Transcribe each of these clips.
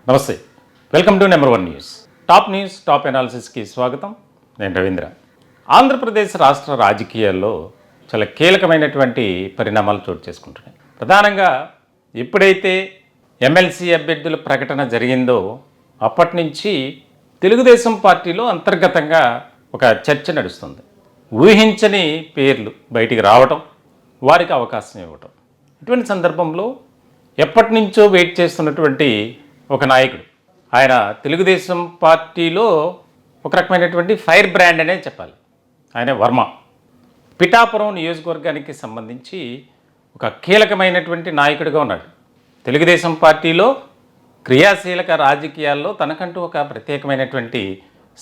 నమస్తే, welcome to number one news. Top అనాలిసిస్కి స్వాగతం. నేను రవీంద్ర. ఆంధ్రప్రదేశ్ రాష్ట్ర రాజకీయాల్లో చాలా కీలకమైనటువంటి పరిణామాలు చోటు చేసుకుంటున్నాయి. ప్రధానంగా ఎప్పుడైతే ఎమ్మెల్సీ అభ్యర్థుల ప్రకటన జరిగిందో అప్పటి నుంచి తెలుగుదేశం పార్టీలో అంతర్గతంగా ఒక చర్చ నడుస్తుంది. ఊహించని పేర్లు బయటికి రావటం, వారికి అవకాశం ఇవ్వటం. ఇటువంటి సందర్భంలో ఎప్పటి నుంచో వెయిట్ చేస్తున్నటువంటి ఒక నాయకుడు, ఆయన తెలుగుదేశం పార్టీలో ఒక రకమైనటువంటి ఫైర్ బ్రాండ్ అనే చెప్పాలి. ఆయన వర్మ. పిఠాపురం నియోజకవర్గానికి సంబంధించి ఒక కీలకమైనటువంటి నాయకుడిగా ఉన్నాడు. తెలుగుదేశం పార్టీలో క్రియాశీలక రాజకీయాల్లో తనకంటూ ఒక ప్రత్యేకమైనటువంటి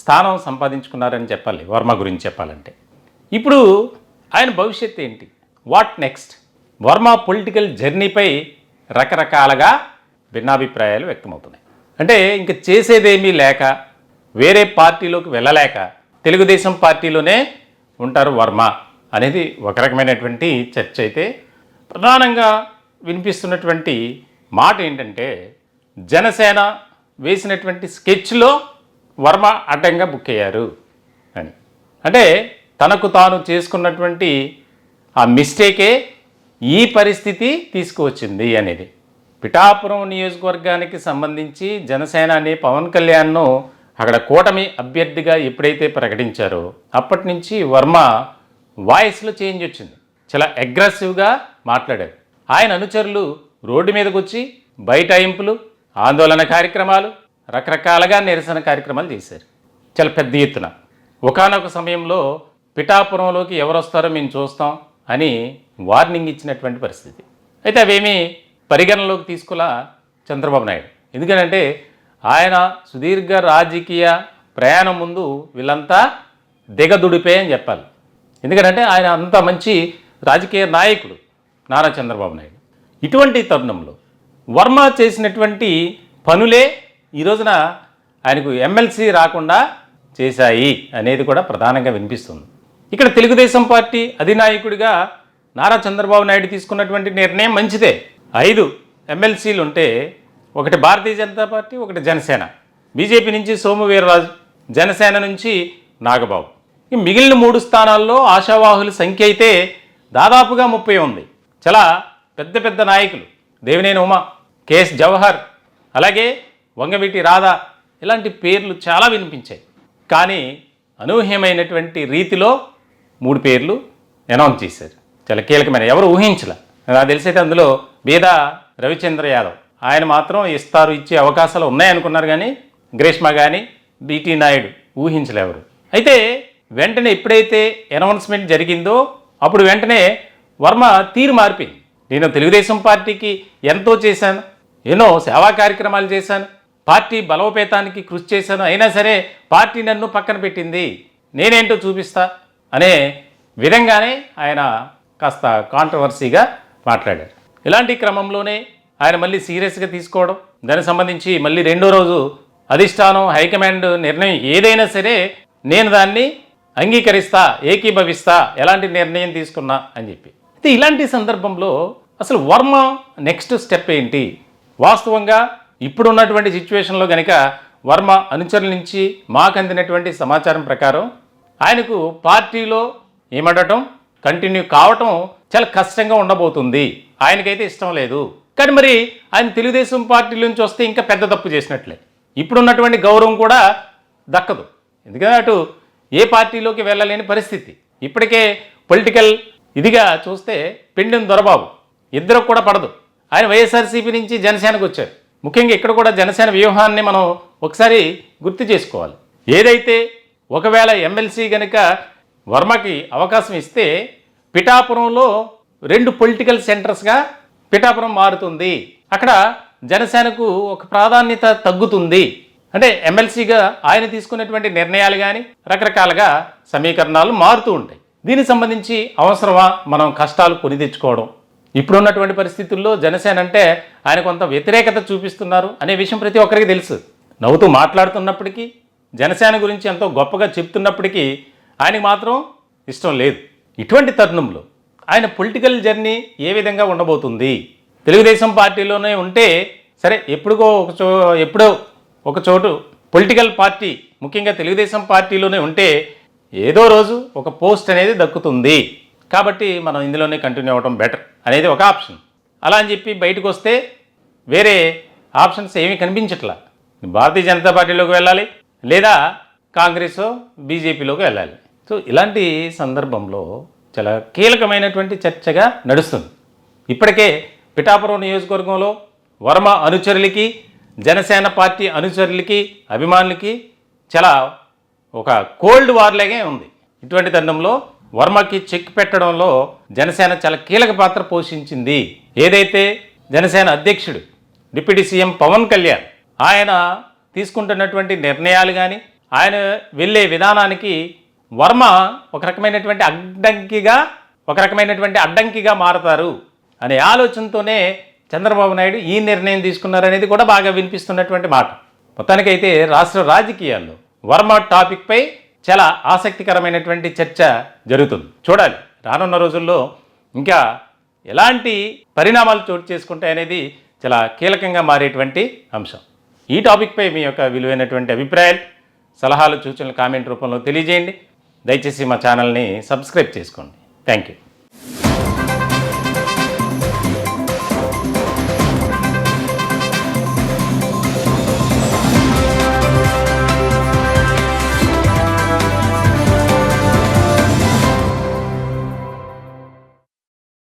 స్థానం సంపాదించుకున్నారని చెప్పాలి వర్మ గురించి చెప్పాలంటే. ఇప్పుడు ఆయన భవిష్యత్తు ఏంటి, వాట్ నెక్స్ట్? వర్మ పొలిటికల్ జర్నీపై రకరకాలుగా భిన్నాభిప్రాయాలు వ్యక్తమవుతున్నాయి. అంటే ఇంక చేసేదేమీ లేక, వేరే పార్టీలోకి వెళ్ళలేక తెలుగుదేశం పార్టీలోనే ఉంటారు వర్మ అనేది ఒక రకమైనటువంటి చర్చ. అయితే ప్రధానంగా వినిపిస్తున్నటువంటి మాట ఏంటంటే, జనసేన వేసినటువంటి స్కెచ్లో వర్మ అడ్డంగా బుక్ అయ్యారు అని. అంటే తనకు తాను చేసుకున్నటువంటి ఆ మిస్టేకే ఈ పరిస్థితి తీసుకువచ్చింది అనేది. పిఠాపురం నియోజకవర్గానికి సంబంధించి జనసేన అనే పవన్ కళ్యాణ్ను అక్కడ కూటమి అభ్యర్థిగా ఎప్పుడైతే ప్రకటించారో అప్పటి నుంచి వర్మ వాయిస్లో చేంజ్ వచ్చింది. చాలా అగ్రెసివ్గా మాట్లాడారు. ఆయన అనుచరులు రోడ్డు మీదకి వచ్చి బైఠాయింపులు, ఆందోళన కార్యక్రమాలు, రకరకాలుగా నిరసన కార్యక్రమాలు చేశారు చాలా పెద్ద ఎత్తున. ఒకానొక సమయంలో పిఠాపురంలోకి ఎవరు వస్తారో మేము చూస్తాం అని వార్నింగ్ ఇచ్చినటువంటి పరిస్థితి. అయితే అవేమీ పరిగణనలోకి తీసుకులా చంద్రబాబు నాయుడు. ఎందుకంటే ఆయన సుదీర్ఘ రాజకీయ ప్రయాణం ముందు వీళ్ళంతా దిగదుడిపే అని చెప్పాలి. ఎందుకంటే ఆయన అంత మంచి రాజకీయ నాయకుడు నారా చంద్రబాబు నాయుడు. ఇటువంటి తరుణంలో వర్మ చేసినటువంటి పనులే ఈ రోజున ఆయనకు ఎమ్మెల్సీ రాకుండా చేశాయి అనేది కూడా ప్రధానంగా వినిపిస్తుంది. ఇక్కడ తెలుగుదేశం పార్టీ అధినాయకుడిగా నారా చంద్రబాబు నాయుడు తీసుకున్నటువంటి నిర్ణయం మంచిదే. 5 ఎమ్మెల్సీలు ఉంటే, ఒకటి భారతీయ జనతా పార్టీ, ఒకటి జనసేన. బీజేపీ నుంచి సోము వీర్రాజు, జనసేన నుంచి నాగబాబు. ఈ మిగిలిన 3 స్థానాల్లో ఆశావాహుల సంఖ్య అయితే దాదాపుగా 30 ఉంది. చాలా పెద్ద పెద్ద నాయకులు, దేవినేని ఉమా, కేఎస్ జవహర్, అలాగే వంగవీటి రాధా, ఇలాంటి పేర్లు చాలా వినిపించాయి. కానీ అనూహ్యమైనటువంటి రీతిలో 3 పేర్లు అనౌన్స్ చేశారు. చాలా కీలకమైన, ఎవరు ఊహించలే. నాకు తెలిసైతే అందులో బీదా రవిచంద్ర యాదవ్, ఆయన మాత్రం ఇచ్చే అవకాశాలు ఉన్నాయనుకున్నారు. కానీ గ్రీష్మ కానీ బీటీ నాయుడు ఊహించలేవరు. అయితే వెంటనే ఎప్పుడైతే అనౌన్స్మెంట్ జరిగిందో అప్పుడు వెంటనే వర్మ తీరు మారిపోయింది. నేను తెలుగుదేశం పార్టీకి ఎంతో చేశాను, ఎన్నో సేవా కార్యక్రమాలు చేశాను, పార్టీ బలోపేతానికి కృషి చేశాను, అయినా సరే పార్టీ నన్ను పక్కన పెట్టింది, నేనేంటో చూపిస్తా అనే విధంగానే ఆయన కాస్త కాంట్రవర్సీగా మాట్లాడారు. ఇలాంటి క్రమంలోనే ఆయన మళ్ళీ సీరియస్గా తీసుకోవడం, దానికి సంబంధించి మళ్ళీ రెండో రోజు అధిష్టానం హైకమాండ్ నిర్ణయం ఏదైనా సరే నేను దాన్ని అంగీకరిస్తా, ఏకీభవిస్తా, ఎలాంటి నిర్ణయం తీసుకున్నా అని చెప్పి. అయితే ఇలాంటి సందర్భంలో అసలు వర్మ నెక్స్ట్ స్టెప్ ఏంటి? వాస్తవంగా ఇప్పుడున్నటువంటి సిచ్యువేషన్లో కనుక వర్మ అనుచరుల నుంచి మాకు అందినటువంటి సమాచారం ప్రకారం ఆయనకు పార్టీలో ఏమడటం, కంటిన్యూ కావటం చాలా కష్టంగా ఉండబోతుంది. ఆయనకైతే ఇష్టం లేదు. కానీ మరి ఆయన తెలుగుదేశం పార్టీ నుంచి వస్తే ఇంకా పెద్ద తప్పు చేసినట్లే. ఇప్పుడున్నటువంటి గౌరవం కూడా దక్కదు. ఎందుకంటే అటు ఏ పార్టీలోకి వెళ్ళలేని పరిస్థితి. ఇప్పటికే పొలిటికల్ ఇదిగా చూస్తే పిండిన దొరబాబు ఇద్దరు కూడా పడదు. ఆయన వైఎస్ఆర్సీపీ నుంచి జనసేనకు వచ్చారు. ముఖ్యంగా ఇక్కడ కూడా జనసేన వ్యూహాన్ని మనం ఒకసారి గుర్తు చేసుకోవాలి. ఏదైతే ఒకవేళ ఎమ్మెల్సీ కనుక వర్మకి అవకాశం ఇస్తే పిఠాపురంలో 2 పొలిటికల్ సెంటర్స్గా పిఠాపురం మారుతుంది. అక్కడ జనసేనకు ఒక ప్రాధాన్యత తగ్గుతుంది. అంటే ఎమ్మెల్సీగా ఆయన తీసుకునేటువంటి నిర్ణయాలు కానీ రకరకాలుగా సమీకరణాలు మారుతూ ఉంటాయి. దీనికి సంబంధించి అవసరమా మనం కష్టాలు కొని తెచ్చుకోవడం? ఇప్పుడున్నటువంటి పరిస్థితుల్లో జనసేన అంటే ఆయన కొంత వ్యతిరేకత చూపిస్తున్నారు అనే విషయం ప్రతి ఒక్కరికి తెలుసు. నవ్వుతూ మాట్లాడుతున్నప్పటికీ, జనసేన గురించి ఎంతో గొప్పగా చెప్తున్నప్పటికీ ఆయనకి మాత్రం ఇష్టం లేదు. ఇటువంటి తరుణంలో ఆయన పొలిటికల్ జర్నీ ఏ విధంగా ఉండబోతుంది? తెలుగుదేశం పార్టీలోనే ఉంటే సరే ఎప్పుడో ఒక చోటు పొలిటికల్ పార్టీ ముఖ్యంగా తెలుగుదేశం పార్టీలోనే ఉంటే ఏదో రోజు ఒక పోస్ట్ అనేది దక్కుతుంది, కాబట్టి మనం ఇందులోనే కంటిన్యూ అవ్వడం బెటర్ అనేది ఒక ఆప్షన్. అలా అని చెప్పి బయటకు వస్తే వేరే ఆప్షన్స్ ఏమీ కనిపించట్లా. భారతీయ జనతా పార్టీలోకి వెళ్ళాలి, లేదా కాంగ్రెస్ బీజేపీలోకి వెళ్ళాలి. సో ఇలాంటి సందర్భంలో చాలా కీలకమైనటువంటి చర్చగా నడుస్తుంది. ఇప్పటికే పిఠాపురం నియోజకవర్గంలో వర్మ అనుచరులకి, జనసేన పార్టీ అనుచరులకి, అభిమానులకి చాలా ఒక కోల్డ్ వార్లాగే ఉంది. ఇటువంటి తరుణంలో వర్మకి చెక్ పెట్టడంలో జనసేన చాలా కీలక పాత్ర పోషించింది. ఏదైతే జనసేన అధ్యక్షుడు డిప్యూటీ సీఎం పవన్ కళ్యాణ్ ఆయన తీసుకుంటున్నటువంటి నిర్ణయాలు కానీ, ఆయన వెళ్ళే విధానానికి వర్మ ఒక రకమైనటువంటి అడ్డంకిగా మారతారు అనే ఆలోచనతోనే చంద్రబాబు నాయుడు ఈ నిర్ణయం తీసుకున్నారనేది కూడా బాగా వినిపిస్తున్నటువంటి మాట. మొత్తానికైతే రాష్ట్ర రాజకీయాల్లో వర్మ టాపిక్పై చాలా ఆసక్తికరమైనటువంటి చర్చ జరుగుతుంది. చూడాలి రానున్న రోజుల్లో ఇంకా ఎలాంటి పరిణామాలు చోటు చేసుకుంటాయనేది చాలా కీలకంగా మారేటువంటి అంశం. ఈ టాపిక్పై మీ యొక్క విలువైనటువంటి అభిప్రాయాలు, సలహాలు, సూచనలు కామెంట్ రూపంలో తెలియజేయండి. దయచేసి మా ఛానల్ని సబ్స్క్రైబ్ చేసుకోండి. Thank you.